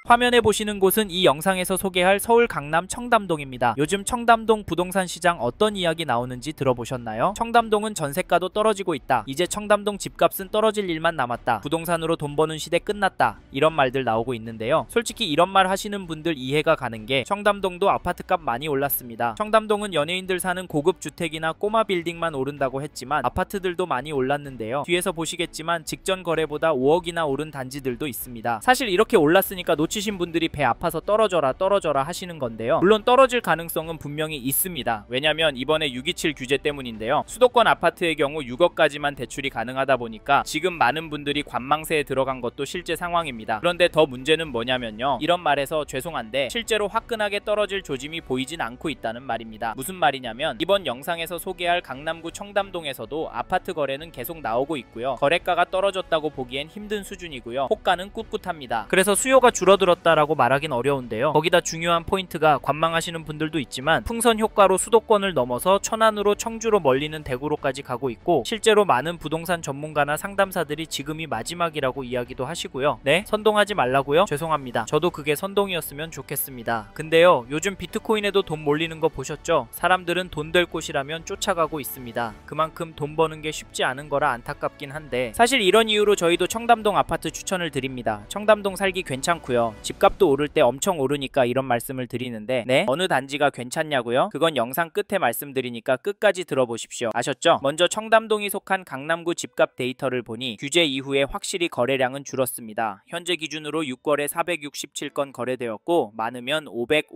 화면에 보시는 곳은 이 영상에서 소개할 서울 강남 청담동입니다. 요즘 청담동 부동산 시장 어떤 이야기 나오는지 들어보셨나요? 청담동은 전세가도 떨어지고 있다. 이제 청담동 집값은 떨어질 일만 남았다. 부동산으로 돈 버는 시대 끝났다. 이런 말들 나오고 있는데요. 솔직히 이런 말 하시는 분들 이해가 가는 게 청담동도 아파트값 많이 올랐습니다. 청담동은 연예인들 사는 고급 주택이나 꼬마 빌딩만 오른다고 했지만 아파트들도 많이 올랐는데요. 뒤에서 보시겠지만 직전 거래보다 5억이나 오른 단지들도 있습니다. 사실 이렇게 올랐으니까 놓치신 분들이 배 아파서 떨어져라 하시는 건데요. 물론 떨어질 가능성은 분명히 있습니다. 왜냐면 이번에 627 규제 때문인데요. 수도권 아파트의 경우 6억까지만 대출이 가능하다 보니까 지금 많은 분들이 관망세에 들어간 것도 실제 상황입니다. 그런데 더 문제는 뭐냐면요. 이런 말에서 죄송한데 실제로 화끈하게 떨어질 조짐이 보이진 않고 있다는 말입니다. 무슨 말이냐면 이번 영상에서 소개할 강남구 청담동에서도 아파트 거래는 계속 나오고 있고요. 거래가가 떨어졌다고 보기엔 힘든 수준이고요. 호가는 꿋꿋합니다. 그래서 수요가 줄어들었다라고 말하긴 어려운데요. 거기다 중요한 포인트가 관망하시는 분들도 있지만 풍선 효과로 수도권을 넘어서 천안으로 청주로 멀리는 대구로까지 가고 있고 실제로 많은 부동산 전문가나 상담사들이 지금이 마지막이라고 이야기도 하시고요. 네? 선동하지 말라고요? 죄송합니다. 저도 그게 선동이었으면 좋겠습니다. 근데요. 요즘 비트코인에도 돈 몰리는 거 보셨죠? 사람들은 돈 될 곳이라면 쫓아가고 있습니다. 그만큼 돈 버는 게 쉽지 않은 거라 안타깝긴 한데 사실 이런 이유로 저희도 청담동 아파트 추천을 드립니다. 청담동 살기 괜찮고요. 집값도 오를 때 엄청 오르니까 이런 말씀을 드리는데 네? 어느 단지가 괜찮냐고요? 그건 영상 끝에 말씀드리니까 끝까지 들어보십시오. 아셨죠? 먼저 청담동이 속한 강남구 집값 데이터를 보니 규제 이후에 확실히 거래량은 줄었습니다. 현재 기준으로 6거래 467건 거래되었고 많으면 500,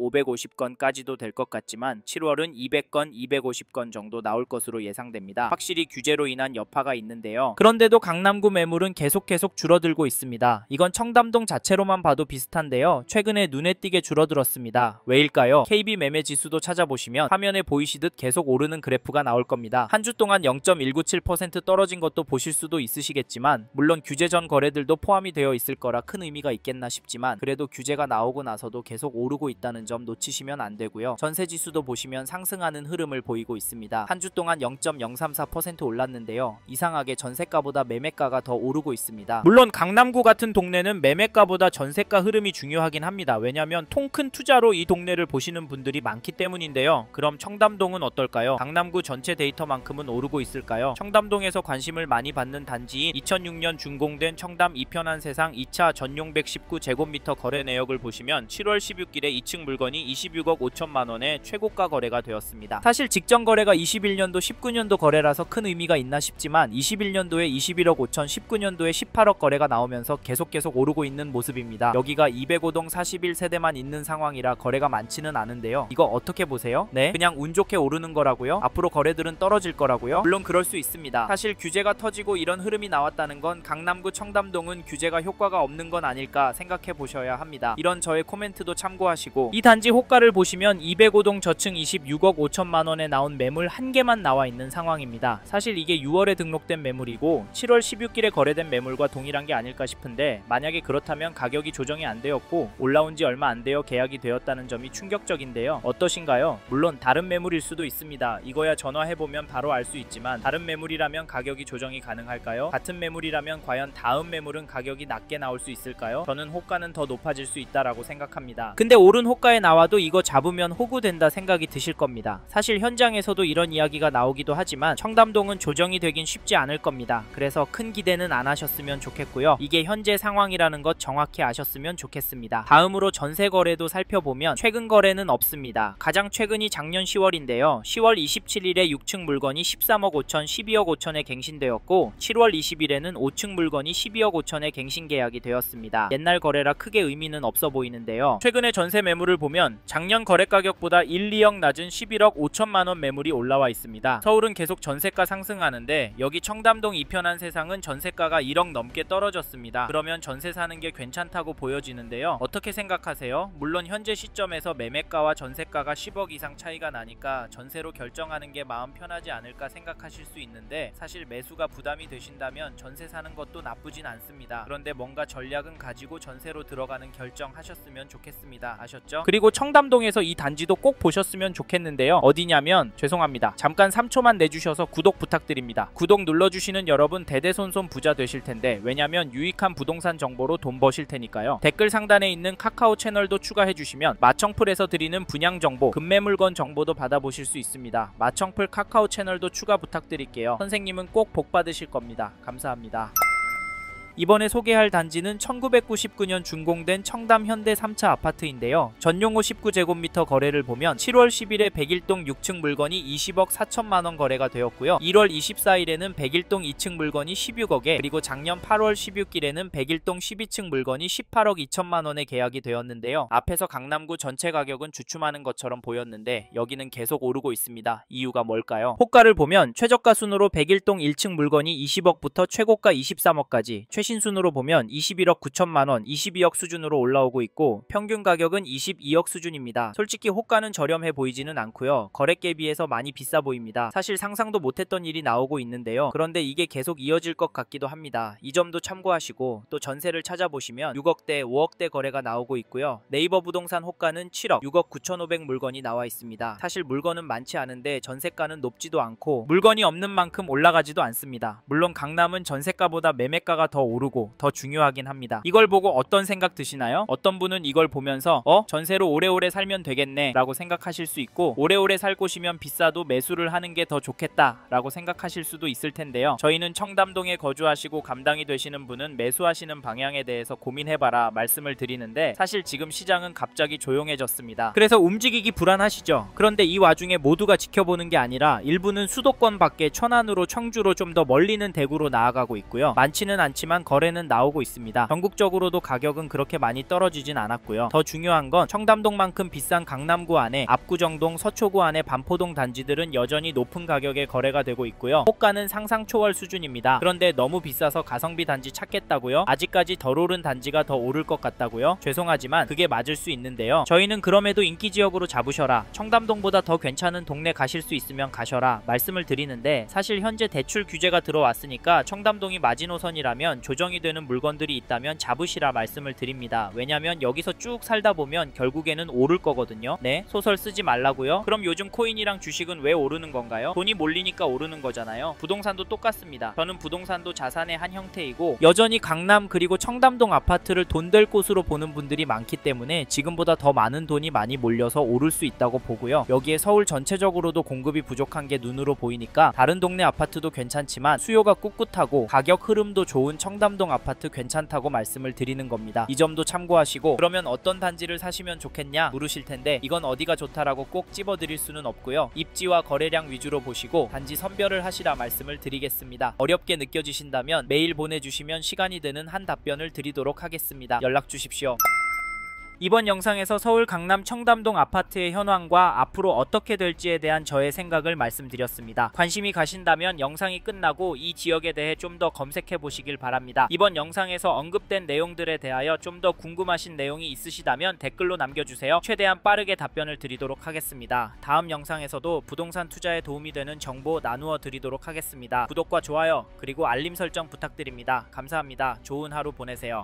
550건까지도 될 것 같지만 7월은 200건, 250건 정도 나올 것으로 예상됩니다. 확실히 규제로 인한 여파가 있는데요. 그런데도 강남구 매물은 계속 줄어들고 있습니다. 이건 청담동 자체로만 봐도 비슷한데요. 최근에 눈에 띄게 줄어들었습니다. 왜일까요? KB 매매 지수도 찾아보시면 화면에 보이시듯 계속 오르는 그래프가 나올 겁니다. 한 주 동안 0.197% 떨어진 것도 보실 수도 있으시겠지만 물론 규제 전 거래들도 포함이 되어 있을 거라 큰 의미가 있겠나 싶지만 그래도 규제가 나오고 나서도 계속 오르고 있다는 점 놓치시면 안 되고요. 전세 지수도 보시면 상승하는 흐름을 보이고 있습니다. 한 주 동안 0.034% 올랐는데요. 이상하게 전세가보다 매매가가 더 오르고 있습니다. 물론 강남구 같은 동네는 매매가보다 전세가 흐름이 중요하긴 합니다. 왜냐면 통 큰 투자로 이 동네를 보시는 분들이 많기 때문인데요. 그럼 청담동은 어떨까요? 강남구 전체 데이터만큼은 오르고 있을까요? 청담동에서 관심을 많이 받는 단지인 2006년 준공된 청담 이편한 세상 2차 전용 119제곱미터 거래 내역을 보시면 7월 16일에 2층 물건이 26억 5천만 원에 최고가 거래가 되었습니다. 사실 직전 거래가 21년도 19년도 거래라서 큰 의미가 있나 싶지만 21년도에 21억 5천, 19년도에 18억 거래가 나오면서 계속 오르고 있는 모습입니다. 여기가 205동 41세대만 있는 상황이라 거래가 많지는 않은데요. 이거 어떻게 보세요? 네? 그냥 운 좋게 오르는 거라고요? 앞으로 거래들은 떨어질 거라고요? 물론 그럴 수 있습니다. 사실 규제가 터지고 이런 흐름이 나왔다는 건 강남구 청담동은 규제가 효과가 없는 건 아닐까 생각해 보셔야 합니다. 이런 저의 코멘트도 참고하시고 이 단지 호가를 보시면 205동 저층 26억 5천만 원에 나온 매물 한 개만 나와 있는 상황입니다. 사실 이게 6월에 등록된 매물이고 7월 16일에 거래된 매물과 동일한 게 아닐까 싶은데 만약에 그렇다면 가격이 조정이 안 되었고 올라온 지 얼마 안 되어 계약이 되었다는 점이 충격적인데요. 어떠신가요? 물론 다른 매물일 수도 있습니다. 이거야 전화해보면 바로 알 수 있지만 다른 매물이라면 가격이 조정이 가능할까요? 같은 매물이라면 과연 다음 매물은 가격이 낮게 나올 수 있을까요? 저는 호가는 더 높아질 수 있다라고 생각합니다. 근데 오른 호가에 나와도 이거 잡으면 호구된다 생각이 드실 겁니다. 사실 현장에서도 이런 이야기가 나오기도 하지만 청담동은 조정이 되긴 쉽지 않을 겁니다. 그래서 큰 기대는 안 하셨으면 좋겠고요. 이게 현재 상황이라는 것 정확히 아셨으면 좋겠습니다. 다음으로 전세 거래도 살펴보면 최근 거래는 없습니다. 가장 최근이 작년 10월인데요. 10월 27일에 6층 물건이 13억 5천, 12억 5천에 갱신되었고 7월 20일에는 5층 물건이 12억 5천에 갱신 계약이 되었습니다. 옛날 거래라 크게 의미는 없어 보이는데요. 최근에 전세 매물을 보면 작년 거래 가격보다 1, 2억 낮은 11억 5천만 원 매물이 올라와 있습니다. 서울은 계속 전세가 상승하는데 여기 청담동 이편한 세상은 전세가가 1억 넘게 떨어졌습니다. 그러면 전세 사는 게 괜찮다고 보여지는데요. 어떻게 생각하세요? 물론 현재 시점에서 매매가와 전세가가 10억 이상 차이가 나니까 전세로 결정하는 게 마음 편하지 않을까 생각하실 수 있는데 사실 매수가 부담이 되신다면 전세 사는 것도 나쁘진 않습니다. 그런데 뭔가 전략은 가지고 전세로 들어가는 결정하셨으면 좋겠습니다. 아셨죠? 그리고 청담동에서 이 단지도 꼭 보셨으면 좋겠는데요. 어디냐면 죄송합니다. 잠깐 3초만 내주셔서 구독 부탁드립니다. 구독 눌러주시는 여러분 대대손손 부자 되실 텐데 왜냐면 유익한 부동산 정보로 돈 버실 테니까요. 댓글 댓글 상단에 있는 카카오 채널도 추가해주시면 마청풀에서 드리는 분양 정보, 급매 물건 정보도 받아보실 수 있습니다. 마청풀 카카오 채널도 추가 부탁드릴게요. 선생님은 꼭 복 받으실 겁니다. 감사합니다. 이번에 소개할 단지는 1999년 준공된 청담 현대 3차 아파트인데요. 전용호 19제곱미터 거래를 보면 7월 10일에 101동 6층 물건이 20억 4천만원 거래가 되었고요. 1월 24일에는 101동 2층 물건이 16억에, 그리고 작년 8월 16일에는 101동 12층 물건이 18억 2천만원에 계약이 되었는데요. 앞에서 강남구 전체 가격은 주춤하는 것처럼 보였는데 여기는 계속 오르고 있습니다. 이유가 뭘까요? 호가를 보면 최저가 순으로 101동 1층 물건이 20억부터 최고가 23억까지, 최신순으로 보면 21억 9천만원, 22억 수준으로 올라오고 있고 평균 가격은 22억 수준입니다. 솔직히 호가는 저렴해 보이지는 않고요. 거래가에 비해서 많이 비싸 보입니다. 사실 상상도 못했던 일이 나오고 있는데요. 그런데 이게 계속 이어질 것 같기도 합니다. 이 점도 참고하시고, 또 전세를 찾아보시면 6억대, 5억대 거래가 나오고 있고요. 네이버 부동산 호가는 7억, 6억 9,500 물건이 나와 있습니다. 사실 물건은 많지 않은데 전세가는 높지도 않고 물건이 없는 만큼 올라가지도 않습니다. 물론 강남은 전세가보다 매매가가 더 오르고 더 중요하긴 합니다. 이걸 보고 어떤 생각 드시나요? 어떤 분은 이걸 보면서 전세로 오래오래 살면 되겠네 라고 생각하실 수 있고, 오래오래 살 곳이면 비싸도 매수를 하는 게 더 좋겠다 라고 생각하실 수도 있을 텐데요. 저희는 청담동에 거주하시고 감당이 되시는 분은 매수하시는 방향에 대해서 고민해봐라 말씀을 드리는데, 사실 지금 시장은 갑자기 조용해졌습니다. 그래서 움직이기 불안하시죠? 그런데 이 와중에 모두가 지켜보는 게 아니라 일부는 수도권 밖에 천안으로, 청주로, 좀 더 멀리는 대구로 나아가고 있고요. 많지는 않지만 거래는 나오고 있습니다. 전국적으로도 가격은 그렇게 많이 떨어지진 않았고요. 더 중요한 건 청담동만큼 비싼 강남구 안에 압구정동, 서초구 안에 반포동 단지들은 여전히 높은 가격에 거래가 되고 있고요. 호가는 상상 초월 수준입니다. 그런데 너무 비싸서 가성비 단지 찾겠다고요? 아직까지 덜 오른 단지가 더 오를 것 같다고요? 죄송하지만 그게 맞을 수 있는데요. 저희는 그럼에도 인기지역으로 잡으셔라, 청담동보다 더 괜찮은 동네 가실 수 있으면 가셔라 말씀을 드리는데, 사실 현재 대출 규제가 들어왔으니까 청담동이 마지노선이라면 조정이 되는 물건들이 있다면 잡으시라 말씀을 드립니다. 왜냐면 여기서 쭉 살다 보면 결국에는 오를 거거든요. 네? 소설 쓰지 말라고요? 그럼 요즘 코인이랑 주식은 왜 오르는 건가요? 돈이 몰리니까 오르는 거잖아요. 부동산도 똑같습니다. 저는 부동산도 자산의 한 형태이고, 여전히 강남 그리고 청담동 아파트를 돈 될 곳으로 보는 분들이 많기 때문에 지금보다 더 많은 돈이 많이 몰려서 오를 수 있다고 보고요. 여기에 서울 전체적으로도 공급이 부족한 게 눈으로 보이니까 다른 동네 아파트도 괜찮지만 수요가 꿋꿋하고 가격 흐름도 좋은 청담동 아파트 괜찮다고 말씀을 드리는 겁니다. 이 점도 참고하시고, 그러면 어떤 단지를 사시면 좋겠냐 물으실 텐데, 이건 어디가 좋다라고 꼭 집어드릴 수는 없고요. 입지와 거래량 위주로 보시고 단지 선별을 하시라 말씀을 드리겠습니다. 어렵게 느껴지신다면 메일 보내주시면 시간이 되는 한 답변을 드리도록 하겠습니다. 연락 주십시오. 이번 영상에서 서울 강남 청담동 아파트의 현황과 앞으로 어떻게 될지에 대한 저의 생각을 말씀드렸습니다. 관심이 가신다면 영상이 끝나고 이 지역에 대해 좀 더 검색해 보시길 바랍니다. 이번 영상에서 언급된 내용들에 대하여 좀 더 궁금하신 내용이 있으시다면 댓글로 남겨주세요. 최대한 빠르게 답변을 드리도록 하겠습니다. 다음 영상에서도 부동산 투자에 도움이 되는 정보 나누어 드리도록 하겠습니다. 구독과 좋아요 그리고 알림 설정 부탁드립니다. 감사합니다. 좋은 하루 보내세요.